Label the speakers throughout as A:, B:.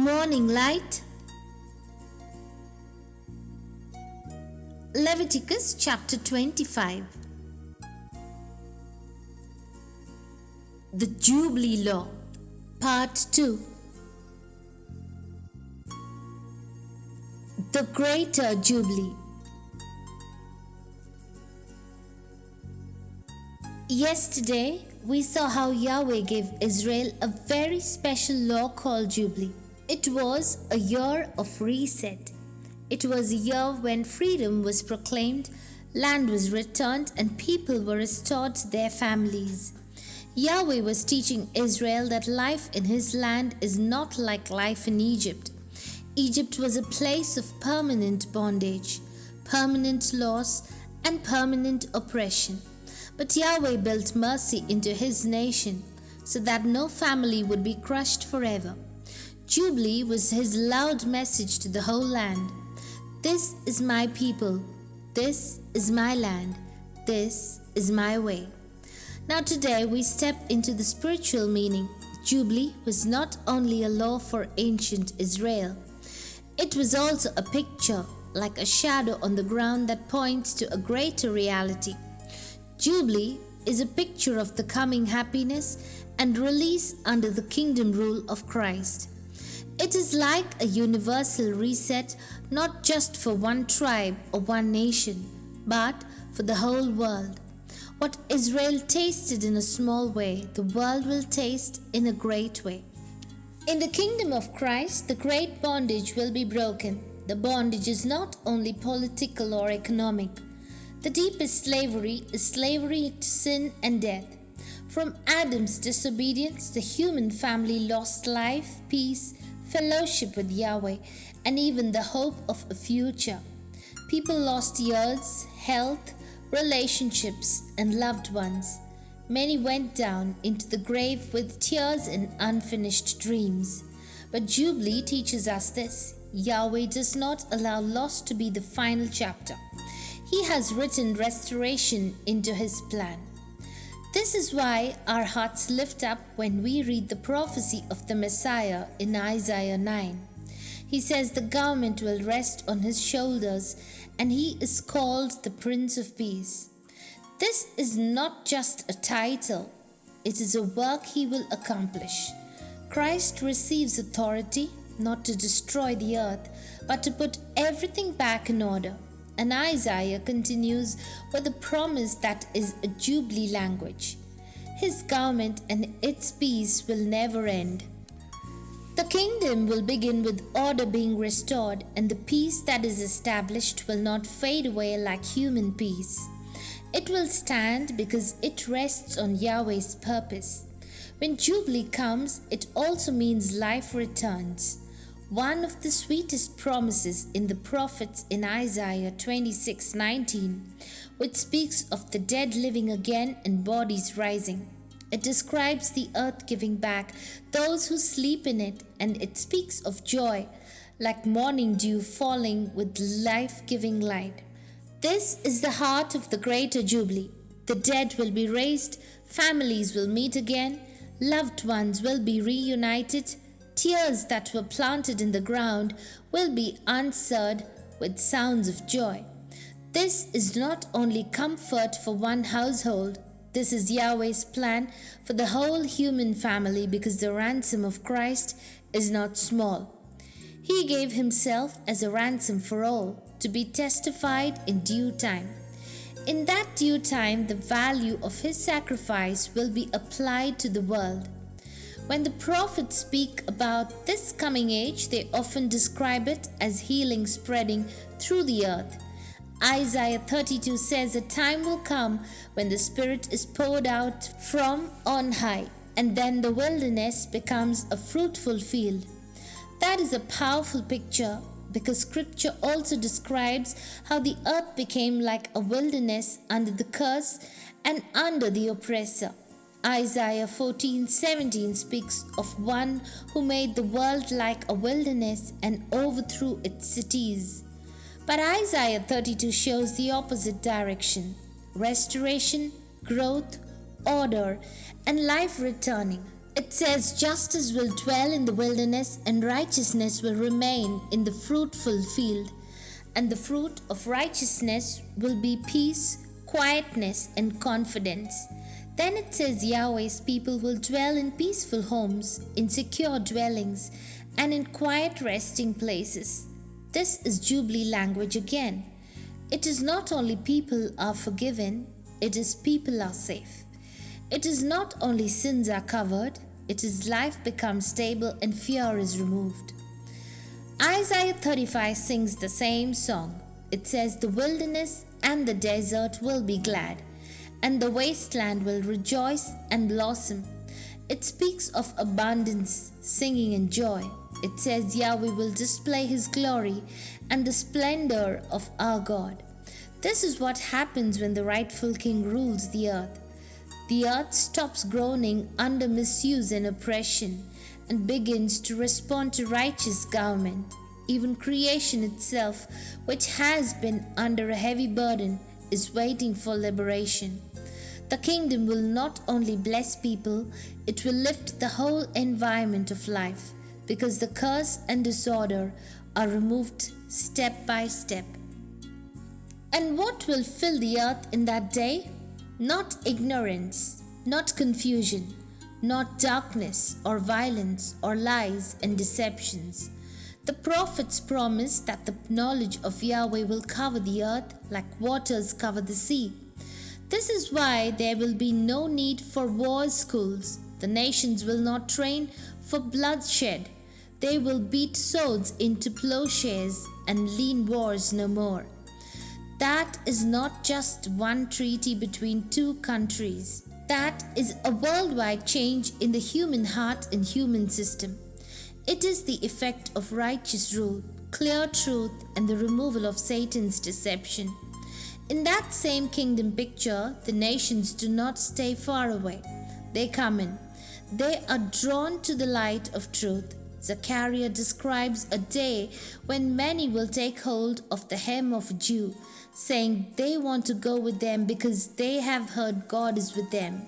A: Morning light. Leviticus chapter 25. The Jubilee Law, Part 2. The Greater Jubilee. Yesterday, we saw how Yahweh gave Israel a very special law called Jubilee. It was a year of reset. It was a year when freedom was proclaimed, land was returned, and people were restored to their families. Yahweh was teaching Israel that life in his land is not like life in Egypt. Egypt was a place of permanent bondage, permanent loss, and permanent oppression. But Yahweh built mercy into his nation so that no family would be crushed forever. Jubilee was his loud message to the whole land. This is my people. This is my land. This is my way. Now today we step into the spiritual meaning. Jubilee was not only a law for ancient Israel. It was also a picture, like a shadow on the ground that points to a greater reality. Jubilee is a picture of the coming happiness and release under the kingdom rule of Christ. It is like a universal reset, not just for one tribe or one nation, but for the whole world. What Israel tasted in a small way, the world will taste in a great way. In the kingdom of Christ, the great bondage will be broken. The bondage is not only political or economic. The deepest slavery is slavery to sin and death. From Adam's disobedience, the human family lost life, peace, fellowship with Yahweh, and even the hope of a future. People lost years, health, relationships, and loved ones. Many went down into the grave with tears and unfinished dreams. But Jubilee teaches us this: Yahweh does not allow loss to be the final chapter. He has written restoration into his plan. This is why our hearts lift up when we read the prophecy of the Messiah in Isaiah 9. He says the government will rest on his shoulders, and he is called the Prince of Peace. This is not just a title, it is a work he will accomplish. Christ receives authority not to destroy the earth, but to put everything back in order. And Isaiah continues with a promise that is a Jubilee language. His government and its peace will never end. The kingdom will begin with order being restored, and the peace that is established will not fade away like human peace. It will stand because it rests on Yahweh's purpose. When Jubilee comes, it also means life returns. One of the sweetest promises in the prophets in Isaiah 26:19, which speaks of the dead living again and bodies rising. It describes the earth giving back those who sleep in it, and it speaks of joy, like morning dew falling with life-giving light. This is the heart of the greater Jubilee. The dead will be raised, families will meet again, loved ones will be reunited, tears that were planted in the ground will be answered with sounds of joy. This is not only comfort for one household, this is Yahweh's plan for the whole human family, because the ransom of Christ is not small. He gave himself as a ransom for all, to be testified in due time. In that due time, the value of his sacrifice will be applied to the world. When the prophets speak about this coming age, they often describe it as healing spreading through the earth. Isaiah 32 says a time will come when the Spirit is poured out from on high, and then the wilderness becomes a fruitful field. That is a powerful picture, because Scripture also describes how the earth became like a wilderness under the curse and under the oppressor. Isaiah 14:17 speaks of one who made the world like a wilderness and overthrew its cities. But Isaiah 32 shows the opposite direction: restoration, growth, order, and life returning. It says justice will dwell in the wilderness and righteousness will remain in the fruitful field. And the fruit of righteousness will be peace, quietness, and confidence. Then it says Yahweh's people will dwell in peaceful homes, in secure dwellings, and in quiet resting places. This is Jubilee language again. It is not only people are forgiven, it is people are safe. It is not only sins are covered, it is life becomes stable and fear is removed. Isaiah 35 sings the same song. It says the wilderness and the desert will be glad, and the wasteland will rejoice and blossom. It speaks of abundance, singing, and joy. It says Yahweh will display His glory and the splendor of our God. This is what happens when the rightful King rules the earth. The earth stops groaning under misuse and oppression and begins to respond to righteous government. Even creation itself, which has been under a heavy burden, is waiting for liberation. The kingdom will not only bless people, it will lift the whole environment of life, because the curse and disorder are removed step by step. And what will fill the earth in that day? Not ignorance, not confusion, not darkness or violence or lies and deceptions. The prophets promise that the knowledge of Yahweh will cover the earth like waters cover the sea. This is why there will be no need for war schools. The nations will not train for bloodshed. They will beat swords into plowshares and lean wars no more. That is not just one treaty between two countries. That is a worldwide change in the human heart and human system. It is the effect of righteous rule, clear truth, and the removal of Satan's deception. In that same kingdom picture, the nations do not stay far away. They come in. They are drawn to the light of truth. Zechariah describes a day when many will take hold of the hem of a Jew, saying they want to go with them because they have heard God is with them.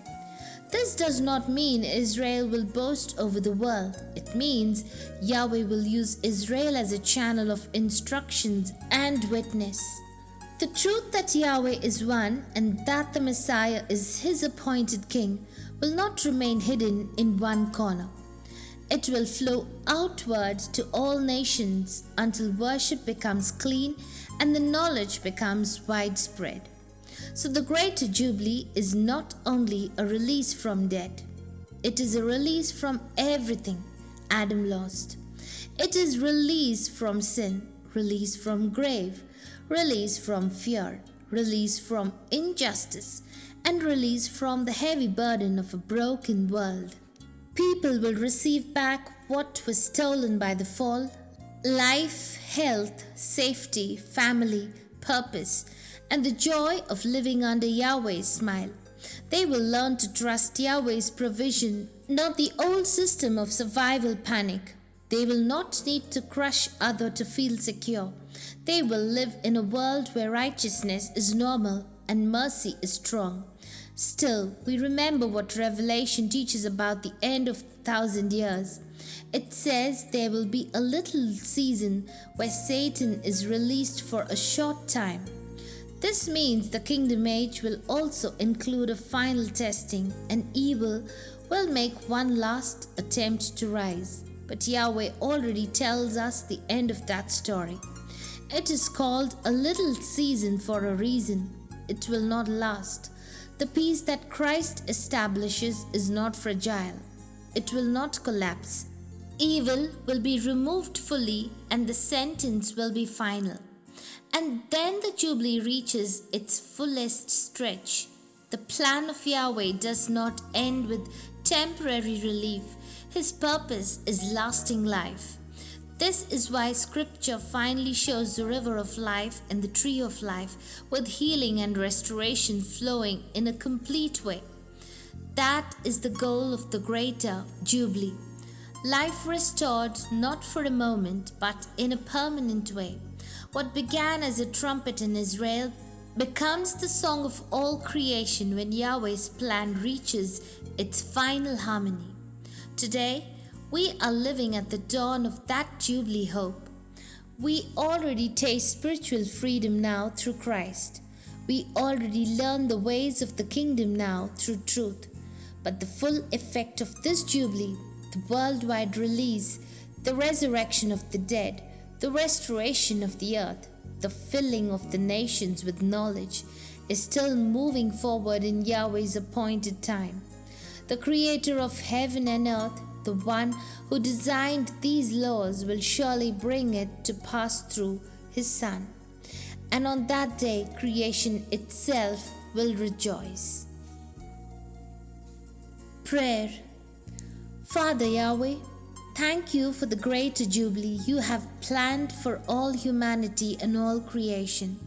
A: This does not mean Israel will boast over the world. It means Yahweh will use Israel as a channel of instructions and witness. The truth that Yahweh is one and that the Messiah is His appointed king will not remain hidden in one corner. It will flow outward to all nations until worship becomes clean and the knowledge becomes widespread. So the Great Jubilee is not only a release from debt, it is a release from everything Adam lost. It is release from sin, release from grave, release from fear, release from injustice, and release from the heavy burden of a broken world. People will receive back what was stolen by the fall: life, health, safety, family, purpose, and the joy of living under Yahweh's smile. They will learn to trust Yahweh's provision, not the old system of survival panic. They will not need to crush others to feel secure. They will live in a world where righteousness is normal and mercy is strong. Still, we remember what Revelation teaches about the end of 1,000 years. It says there will be a little season where Satan is released for a short time. This means the kingdom age will also include a final testing, and evil will make one last attempt to rise. But Yahweh already tells us the end of that story. It is called a little season for a reason. It will not last. The peace that Christ establishes is not fragile. It will not collapse. Evil will be removed fully and the sentence will be final. And then the Jubilee reaches its fullest stretch. The plan of Yahweh does not end with temporary relief. His purpose is lasting life. This is why Scripture finally shows the river of life and the tree of life, with healing and restoration flowing in a complete way. That is the goal of the greater Jubilee. Life restored not for a moment but in a permanent way. What began as a trumpet in Israel becomes the song of all creation when Yahweh's plan reaches its final harmony. Today, we are living at the dawn of that Jubilee hope. We already taste spiritual freedom now through Christ. We already learn the ways of the kingdom now through truth. But the full effect of this Jubilee, the worldwide release, the resurrection of the dead, the restoration of the earth, the filling of the nations with knowledge, is still moving forward in Yahweh's appointed time. The Creator of heaven and earth, the one who designed these laws, will surely bring it to pass through His Son. And on that day, creation itself will rejoice. Prayer. Father Yahweh, thank you for the great Jubilee you have planned for all humanity and all creation.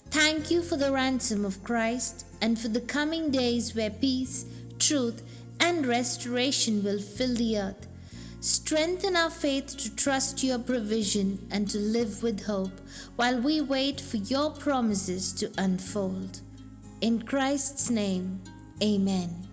A: Thank you for the ransom of Christ and for the coming days where peace, truth, and restoration will fill the earth. Strengthen our faith to trust your provision and to live with hope while we wait for your promises to unfold. In Christ's name, amen.